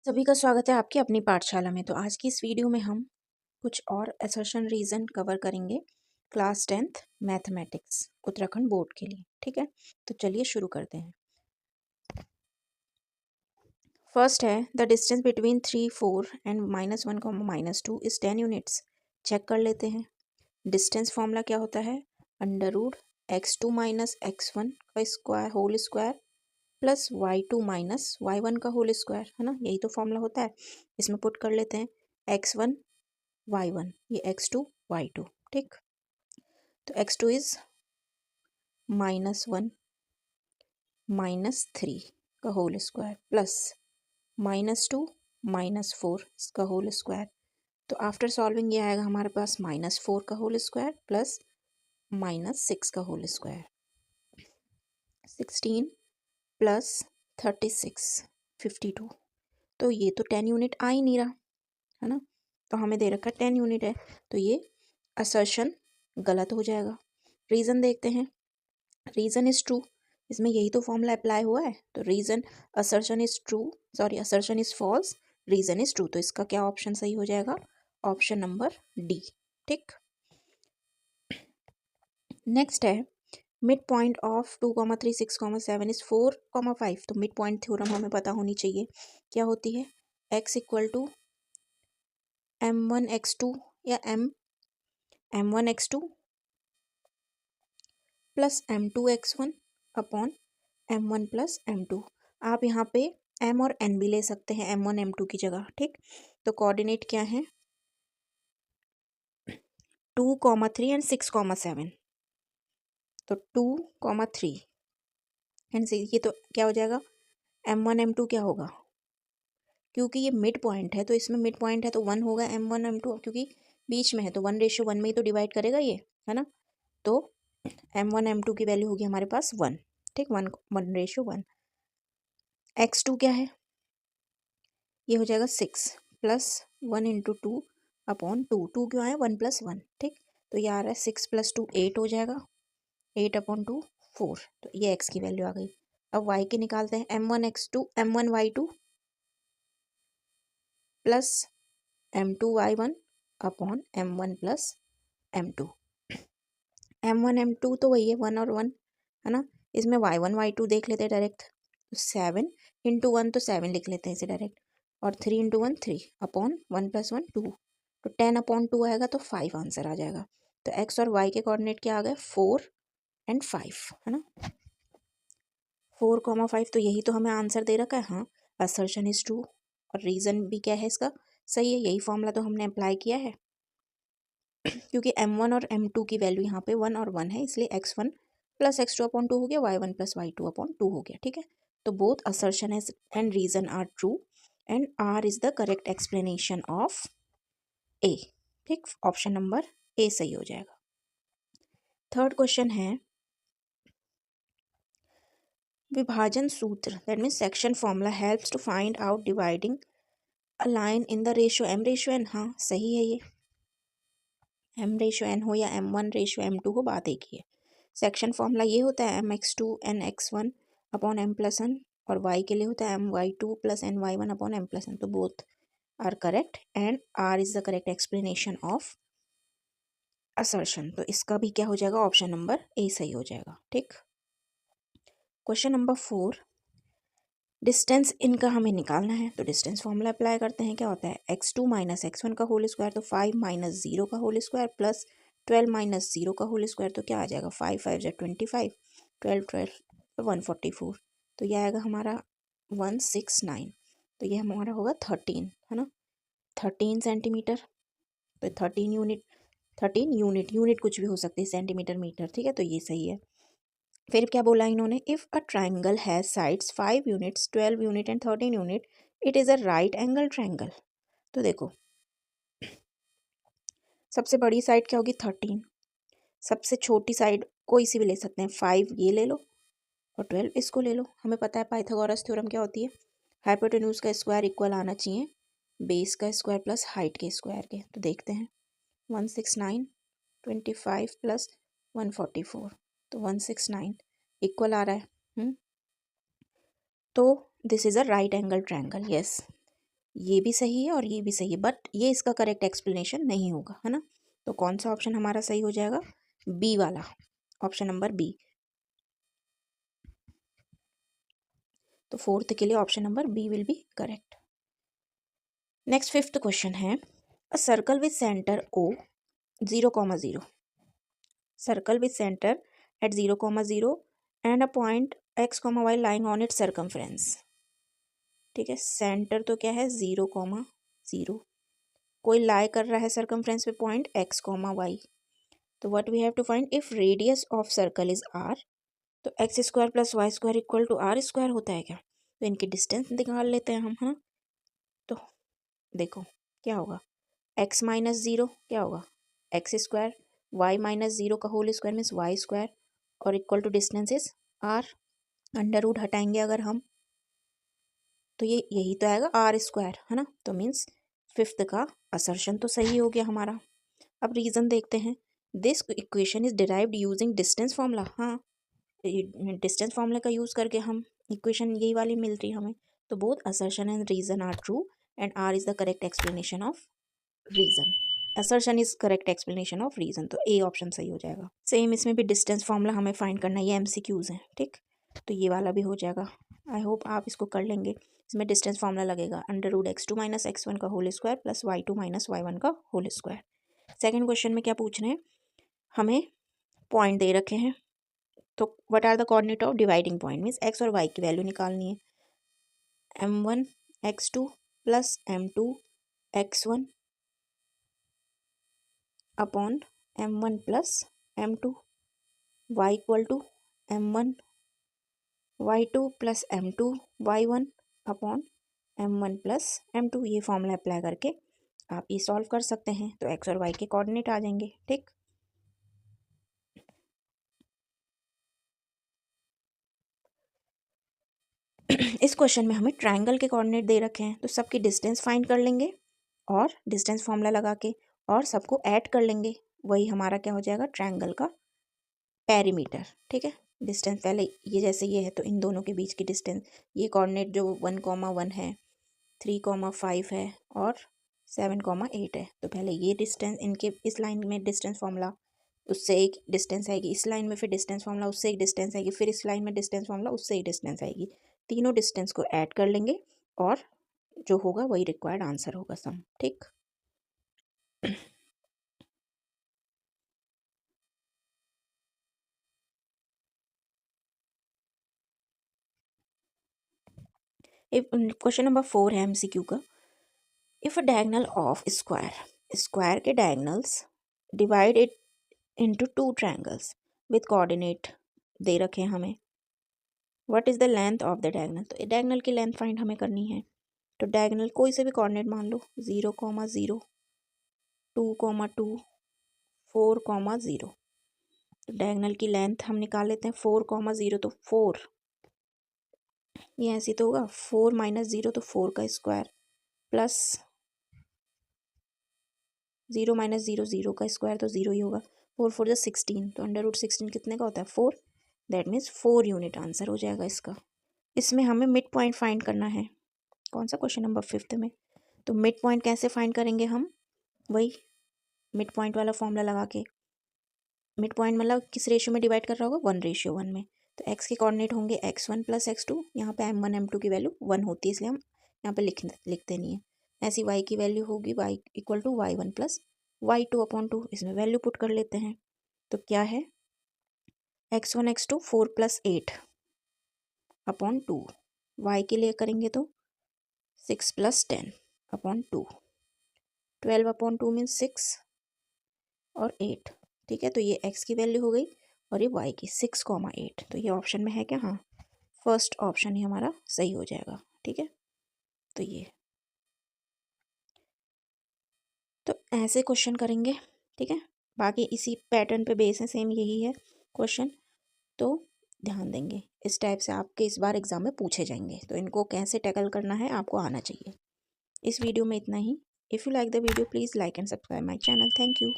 सभी का स्वागत है आपकी अपनी पाठशाला में। तो आज की इस वीडियो में हम कुछ और असर्शन रीज़न कवर करेंगे class 10th mathematics Uttarakhand board के लिए। ठीक है, तो चलिए शुरू करते हैं। फर्स्ट है the distance between 3 4 and -1, -2 is 10 units. Check कर लेते हैं। डिस्टेंस फॉर्मूला क्या होता है? √x2 - x1 का square whole square plus y2 - y1 का होल स्क्वायर, है ना। यही तो फॉर्मूला होता है। इसमें पुट कर लेते हैं x1 y1, ये x2 y2। ठीक, तो x2 इज -1 -3 का होल स्क्वायर प्लस -2 -4 इसका होल स्क्वायर। तो आफ्टर सॉल्विंग ये आएगा हमारे पास -4 का होल स्क्वायर प्लस -6 का होल स्क्वायर। 16 प्लस 36 52। तो ये तो 10 यूनिट आ ही नहीं रहा, है ना। तो हमें दे रखा 10 यूनिट है, तो ये असर्शन गलत हो जाएगा। रीज़न देखते हैं। रीज़न इज़ ट्रू, इसमें यही तो फॉर्मूला अप्लाई हुआ है। तो reason assertion is true, sorry assertion is false, reason is true. तो इसका क्या ऑप्शन सही हो जाएगा? Option number D. ठीक, नेक्स्ट है मिड पॉइंट ऑफ 2, 3, 6, 7 इज 4, 5। तो मिड पॉइंट थ्योरम हमें पता होनी चाहिए क्या होती है। x इक्वल टू m1x2 या m1x2 plus m2x1 upon m1 plus m2। आप यहाँ पे m और n भी ले सकते हैं m1 m2 की जगह। ठीक, तो कोऑर्डिनेट क्या है? 2, 3 एंड 6, 7। तो 2, 3 एंड 6, ये तो क्या हो जाएगा? m1 m2 क्या होगा? क्योंकि ये मिड पॉइंट है तो इसमें मिड पॉइंट है तो 1 होगा m1 m2, क्योंकि बीच में है तो 1:1 में ही तो डिवाइड करेगा ये, है ना। तो m1 m2 की वैल्यू होगी हमारे पास 1। ठीक, 1:1। x2 क्या है? ये हो जाएगा 6 प्लस 1 × 2 अपॉन 2। 2 क्यों आया? 1 + 1। ठीक, तो ये आ रहा है 6 + 2 8 हो जाएगा। 8/2 4। तो ये x की वैल्यू आ गई। अब y की निकालते हैं। m1 plus m2y1 upon m1 plus m2। m1 m2 तो वही है 1 और 1, है ना। इसमें y1 y2 देख लेते हैं डायरेक्ट। तो 7 × 1 तो 7 लिख लेते हैं इसे डायरेक्ट, और 3 × 1 3 अपॉन 1 + 1 2। तो 10/2 आएगा तो 5 आंसर आ जाएगा। तो x और y के कोऑर्डिनेट क्या आ गए? 4 और 5, है ना। 4, 5 तो यही तो हमें आंसर दे रखा है। हाँ, असर्शन इज ट्रू, और रीज़न भी क्या है इसका? सही है। यही फॉर्मूला तो हमने अप्लाई किया है। क्योंकि m1 और m2 की वैल्यू यहाँ पे 1 और 1 है, इसलिए x1 प्लस x2/2 हो गया, y1 प्लस y2/2 हो गया। ठीक है, तो both assertion is and reason are true and R is the correct explanation of A. ठीक, ऑप्शन नंबर ए सही हो जाएगा। थर्ड क्वेश्चन है विभाजन सूत्र, that means section formula helps to find out dividing a line in the ratio m/n। हाँ, सही है ये। m/n हो या m1/m2 हो, बात एक ही है। सेक्शन फॉर्मूला ये होता है mx2 n x1 upon m+n, और y के लिए होता है my2 + ny1 अपॉन m+n। तो both are correct and R is the correct explanation of assertion. तो इसका भी क्या हो जाएगा? ऑप्शन नंबर ए सही हो जाएगा। ठीक, क्वेश्चन नंबर 4, डिस्टेंस इनका हमें निकालना है। तो डिस्टेंस फॉर्मूला अप्लाई करते हैं। क्या होता है? x2 - x1 का होल स्क्वायर, तो 5 - 0 का होल स्क्वायर प्लस 12 - 0 का होल स्क्वायर। तो क्या आ जाएगा? 5 5 × 25, 12 12 तो 144। तो यह आएगा हमारा 169। तो ये हमारा होगा 13, है ना, 13 सेंटीमीटर। तो 13 यूनिट कुछ भी हो सकती है, सेंटीमीटर मीटर। ठीक है, तो ये सही है। फिर क्या बोला इन्होंने? If a triangle has sides 5 units, 12 unit and 13 unit, it is a right angle triangle. तो देखो, सबसे बड़ी साइड क्या होगी? 13। सबसे छोटी साइड कोई सी भी ले सकते हैं, 5 ये ले लो और 12 इसको ले लो। हमें पता है पाइथागोरस थ्योरम क्या होती है? हाइपोटेन्यूज का स्क्वायर इक्वल आना चाहिए बेस का स्क्वायर प्लस हाइट के स्क्वायर के। तो देखते हैं, 169 25 प्लस 144, तो 169 इक्वल आ रहा है। तो this is a right angle triangle. Yes, ये भी सही है और ये भी सही है, बट ये इसका करेक्ट एक्सप्लेनेशन नहीं होगा, है ना। तो कौन सा ऑप्शन हमारा सही हो जाएगा? बी वाला, ऑप्शन नंबर बी। तो फोर्थ के लिए option number B will be correct. Next fifth question है, a circle with centre O 0,0, circle with centre at 0,0 and a point x, y lying on its circumference. ठीक है, centre तो क्या है 0,0, कोई लाई कर रहा है सर्कमफ्रेंस पे पॉइंट x, y। तो what we have to find, if radius of circle is r, तो x² + y² equal to r² होता है क्या? तो इनकी डिस्टेंस निकाल लेते हैं हम, है ना। तो देखो क्या होगा, x -0 क्या होगा x², y -0 का होल स्क्वायर मीन्स y², और equal to distance is r। Under root हटाएंगे अगर हम, तो ये यही तो आएगा r², है ना। तो मीन्स फिफ्थ का असर्शन तो सही हो गया हमारा। अब रीज़न देखते हैं, this equation is derived using distance formula. हाँ, डिस्टेंस फार्मूला का यूज़ करके हम इक्वेशन यही वाली मिल रही हमें। तो both assertion and reason are true and R is the correct explanation of reason. Assertion is correct explanation of reason, तो ए ऑप्शन सही हो जाएगा। सेम इसमें भी डिस्टेंस फार्मूला हमें फाइंड करना है, ये MCQs हैं, ठीक। तो ये वाला भी हो जाएगा। आई होप आप इसको कर लेंगे। इसमें डिस्टेंस फार्मूला लगेगा √x2 - x1 का whole square plus y2 - y1 का होल स्क्वायर। सेकेंड क्वेश्चन में क्या पूछ रहे हैं, हमें पॉइंट दे रखे हैं, तो what are the coordinate of dividing point, means x और y की वैल्यू निकालनी है। m1 x2 plus m2 x1 upon m1 plus m2, y equal to m1 y2 plus m2 y1 upon m1 plus m2। ये formula apply करके आप ये solve कर सकते हैं, तो x और y के कोऑर्डिनेट आ जाएंगे, ठीक। इस क्वेश्चन में हमें ट्रायंगल के कोऑर्डिनेट दे रखे हैं, तो सबकी डिस्टेंस फाइंड कर लेंगे और डिस्टेंस फार्मूला लगा के और सबको ऐड कर लेंगे, वही हमारा क्या हो जाएगा, ट्रायंगल का पेरीमीटर, ठीक है। डिस्टेंस पहले ये जैसे ये है, तो इन दोनों के बीच की डिस्टेंस, ये कोऑर्डिनेट जो 1,1 है, 3,5 है और 7,8 है, तो पहले ये डिस्टेंस इनके इस लाइन में डिस्टेंस फार्मूला, उससे एक डिस्टेंस आएगी, इस लाइन में फिर डिस्टेंस फार्मूला, उससे एक डिस्टेंस आएगी, फिर इस लाइन में डिस्टेंस फार्मूला, उससे एक डिस्टेंस आएगी। तीनों डिस्टेंस को ऐड कर लेंगे और जो होगा वही रिक्वायर्ड आंसर होगा सम, ठीक। क्वेश्चन नंबर 4 है MCQ का, if a diagonal of square, square के diagonals divide it into 2 triangles with coordinate दे रखे हैं हमें, what is the length of the diagonal. तो डायगोनल की लेंथ फाइंड हमें करनी है, तो डायगोनल कोई से भी कोऑर्डिनेट मान लो, 0,0 2,2 4,0। तो डायगोनल की लेंथ हम निकाल लेते हैं 4,0, तो 4, ये ऐसे तो होगा 4 - 0 तो 4 का स्क्वायर प्लस 0 - 0 0 का स्क्वायर, तो 0 ही होगा। 4 4 जो 16, तो √16 कितने का होता है 4, दैट मीन्स 4 यूनिट आंसर हो जाएगा इसका। इसमें हमें मिड पॉइंट फाइंड करना है, कौन सा क्वेश्चन नंबर 5 में। तो मिड पॉइंट कैसे फाइंड करेंगे हम, वही मिड पॉइंट वाला फॉर्मूला लगा के। मिड पॉइंट मतलब किस रेशियो में डिवाइड कर रहा होगा, 1:1 में। तो x के कोऑर्डिनेट होंगे x1 + x2, यहाँ पे m1 m2 की वैल्यू 1 होती है, इसलिए हम यहाँ पे लिखते नहीं है। ऐसी y की वैल्यू होगी y equal to y1 + y2/2, इसमें वैल्यू पुट कर लेते हैं। तो क्या है, x1 x2 4 + 8/2, y के लिए करेंगे तो 6 + 10/2, 12/2 मीन्स 6 और 8, ठीक है। तो ये x की वैल्यू हो गई और ये y की 6,8, तो ये ऑप्शन में है क्या, हाँ, फर्स्ट ऑप्शन ही हमारा सही हो जाएगा, ठीक है। तो ये तो ऐसे क्वेश्चन करेंगे, ठीक है। बाकी इसी पैटर्न पे बेस है, सेम यही है क्वेश्चन, तो ध्यान देंगे। इस टाइप से आपके इस बार एग्जाम में पूछे जाएंगे, तो इनको कैसे टैकल करना है आपको आना चाहिए। इस वीडियो में इतना ही। If you like the video please like and subscribe my channel. Thank you.